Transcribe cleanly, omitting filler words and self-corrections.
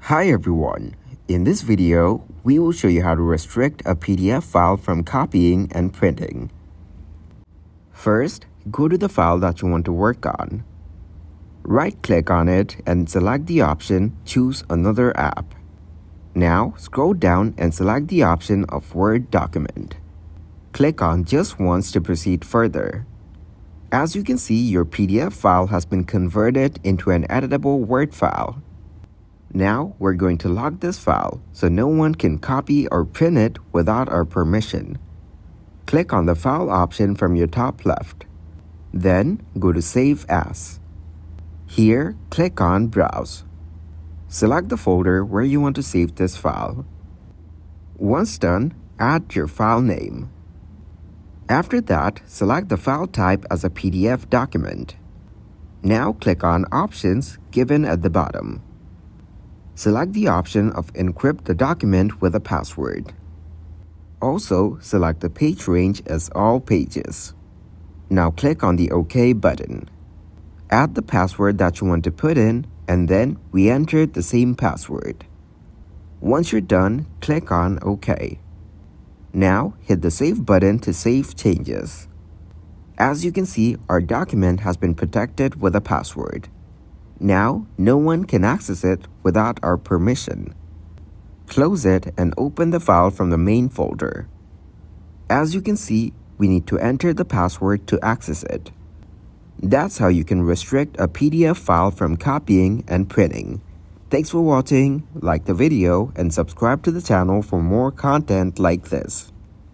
Hi everyone! In this video, we will show you how to restrict a PDF file from copying and printing. First, go to the file that you want to work on. Right-click on it and select the option Choose Another App. Now, scroll down and select the option of Word Document. Click on Just Once to proceed further. As you can see, your PDF file has been converted into an editable Word file. Now, we're going to lock this file so no one can copy or print it without our permission. Click on the File option from your top left. Then, go to Save As. Here, click on Browse. Select the folder where you want to save this file. Once done, add your file name. After that, select the file type as a PDF document. Now click on Options given at the bottom. Select the option of Encrypt the document with a password. Also, select the page range as All Pages. Now click on the OK button. Add the password that you want to put in and then re-enter the same password. Once you're done, click on OK. Now, hit the Save button to save changes. As you can see, our document has been protected with a password. Now, no one can access it without our permission. Close it and open the file from the main folder. As you can see, we need to enter the password to access it. That's how you can restrict a PDF file from copying and printing. Thanks for watching, like the video, and subscribe to the channel for more content like this.